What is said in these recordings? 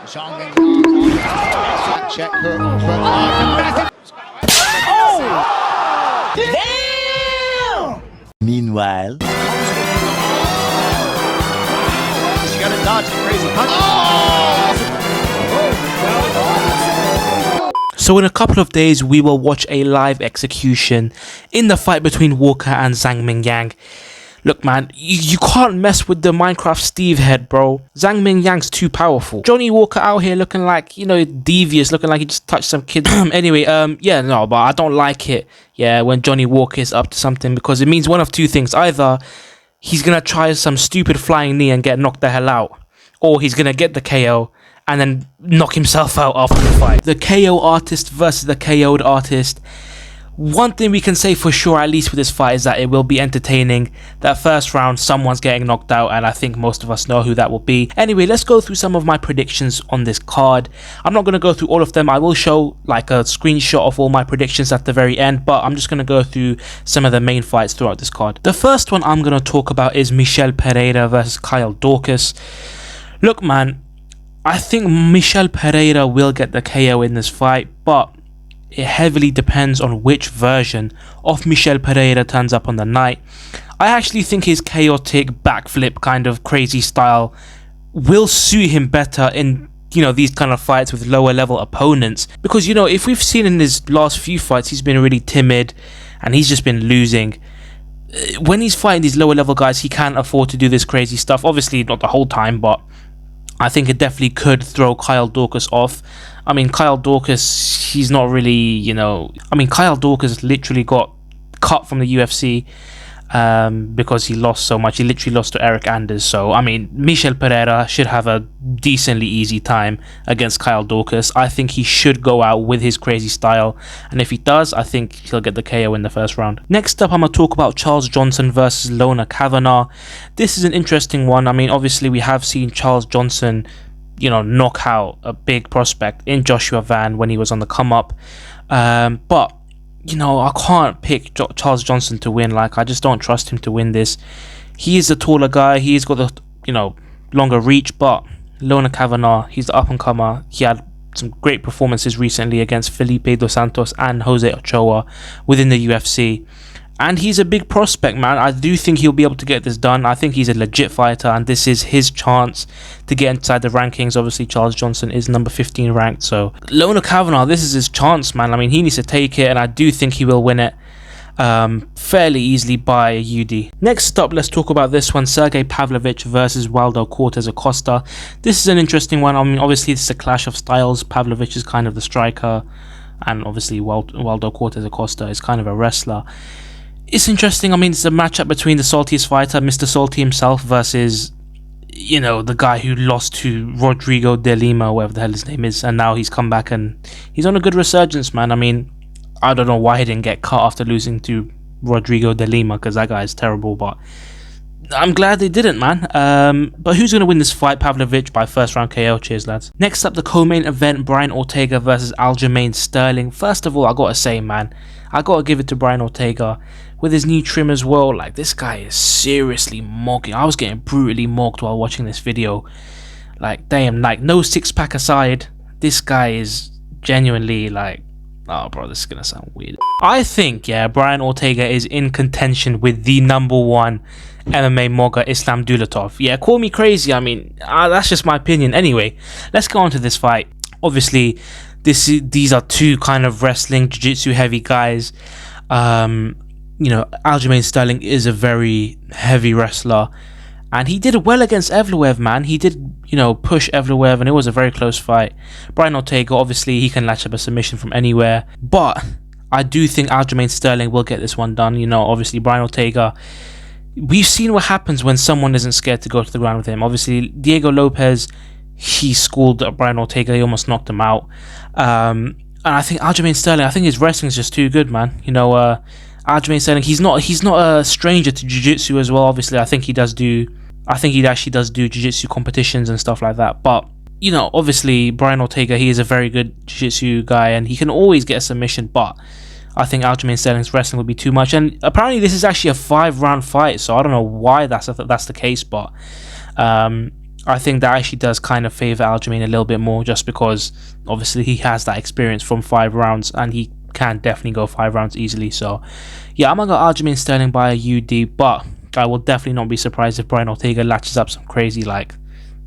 Zhang gets that check hook, but Oh! Damn! Meanwhile, she's going to dodge the crazy punch. So in a couple of days, we will watch a live execution in the fight between Walker and Zhang Mingyang. Look, man, you can't mess with the Minecraft Steve head, bro. Zhang Mingyang's too powerful. Johnny Walker out here looking like, you know, devious, looking like he just touched some kid. Anyway, yeah, no, but I don't like it, yeah, when Johnny Walker is up to something, because it means one of two things. Either he's going to try some stupid flying knee and get knocked the hell out, or he's going to get the KO and then knock himself out after the fight. The KO artist versus the KO'd artist. One thing we can say for sure, at least with this fight, is that it will be entertaining. That first round, someone's getting knocked out, and I think most of us know who that will be. Anyway, let's go through some of my predictions on this card. I'm not going to go through all of them. I will show like a screenshot of all my predictions at the very end, but I'm just going to go through some of the main fights throughout this card. The first one I'm going to talk about is Michel Pereira versus Kyle Daukaus. Look, man, I think Michel Pereira will get the KO in this fight, but it heavily depends on which version of Michel Pereira turns up on the night. I actually think his chaotic backflip kind of crazy style will suit him better in, you know, these kind of fights with lower level opponents, because, you know, if we've seen in his last few fights, he's been really timid and he's just been losing. When he's fighting these lower level guys, he can't afford to do this crazy stuff. Obviously not the whole time, but I think it definitely could throw Kyle Daukaus off. I mean, Kyle Daukaus, he's not really, you know... I mean, Kyle Daukaus literally got cut from the UFC because he lost so much. He literally lost to Eric Anders. So, I mean, Michel Pereira should have a decently easy time against Kyle Daukaus. I think he should go out with his crazy style. And if he does, I think he'll get the KO in the first round. Next up, I'm going to talk about Charles Johnson versus Lona Kavanagh. This is an interesting one. I mean, obviously, we have seen Charles Johnson, you know, knock out a big prospect in Joshua Van when he was on the come up. But, you know, I can't pick Charles Johnson to win. Like, I just don't trust him to win this. He is the taller guy. He's got the, you know, longer reach. But Lona Kavanagh, he's the up-and-comer. He had some great performances recently against Felipe Dos Santos and Jose Ochoa within the UFC. And he's a big prospect, man. I do think he'll be able to get this done. I think he's a legit fighter, and this is his chance to get inside the rankings. Obviously, Charles Johnson is number 15 ranked, so Lona Kavanagh, this is his chance, man. I mean, he needs to take it, and I do think he will win it fairly easily by a UD. Next up, let's talk about this one, Sergey Pavlovich versus Waldo Cortez Acosta. This is an interesting one. I mean, obviously, this is a clash of styles. Pavlovich is kind of the striker, and obviously, Waldo Cortez Acosta is kind of a wrestler. It's interesting. I mean, it's a matchup between the saltiest fighter, Mr. Salty himself, versus, you know, the guy who lost to Rodrigo de Lima, whatever the hell his name is, and now he's come back and he's on a good resurgence, man. I mean, I don't know why he didn't get cut after losing to Rodrigo de Lima, because that guy is terrible, but I'm glad they didn't, man. But who's going to win this fight? Pavlovich by first round KO. Cheers, lads. Next up, the co-main event, Brian Ortega versus Aljamain Sterling. First of all, I gotta say, man, I gotta give it to Brian Ortega with his new trim as well. Like, this guy is seriously mogging. I was getting brutally mogged while watching this video. Like, damn, like, no six-pack aside, this guy is genuinely like, oh, bro, this is gonna sound weird. I think, yeah, Brian Ortega is in contention with the #1 MMA mogger, Islam Dulatov. Yeah, call me crazy. I mean, that's just my opinion. Anyway, let's go on to this fight. Obviously, these are two kind of wrestling, jiu-jitsu heavy guys. You know, Aljamain Sterling is a very heavy wrestler, and he did well against Evloev, man. He did, you know, push Evloev, and it was a very close fight. Brian Ortega, obviously, he can latch up a submission from anywhere, but I do think Aljamain Sterling will get this one done. You know, obviously, Brian Ortega, we've seen what happens when someone isn't scared to go to the ground with him. Obviously, Diego Lopez, he schooled Brian Ortega. He almost knocked him out. And I think Aljamain Sterling, I think his wrestling is just too good, man. You know, Aljamain Sterling, he's not a stranger to jiu-jitsu as well. Obviously, I think he actually does do jiu-jitsu competitions and stuff like that. But, you know, obviously, Brian Ortega, he is a very good jiu-jitsu guy, and he can always get a submission, but I think Aljamain Sterling's wrestling would be too much. And apparently this is actually a 5-round fight, so I don't know why that's the case, but I think that actually does kind of favour Aljamain a little bit more, just because obviously he has that experience from 5 rounds and he can definitely go 5 rounds easily. So yeah, I'm going to go Aljamain Sterling by a UD, but I will definitely not be surprised if Brian Ortega latches up some crazy like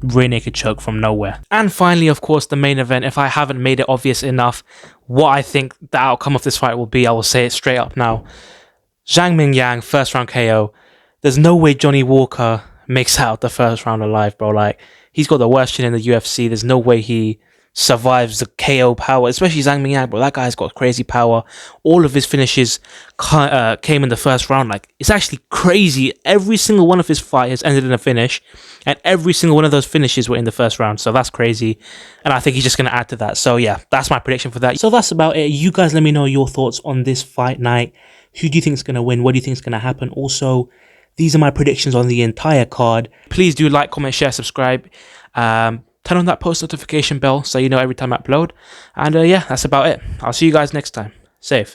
rear naked choke from nowhere. And finally, of course, the main event. If I haven't made it obvious enough what I think the outcome of this fight will be, I will say it straight up now. Zhang Mingyang, first round KO. There's no way Johnny Walker makes out the first round alive, bro. Like, he's got the worst chin in the UFC. There's no way he survives the KO power, especially Zhang Mingyang, bro. That guy's got crazy power. All of his finishes came in the first round. Like, it's actually crazy. Every single one of his fights ended in a finish, and every single one of those finishes were in the first round. So that's crazy, and I think he's just going to add to that. So yeah, that's my prediction for that. So that's about it. You guys let me know your thoughts on this fight night. Who do you think is going to win? What do you think is going to happen? Also, these are my predictions on the entire card. Please do like, comment, share, subscribe. Turn on that post notification bell so you know every time I upload. And yeah, that's about it. I'll see you guys next time. Safe.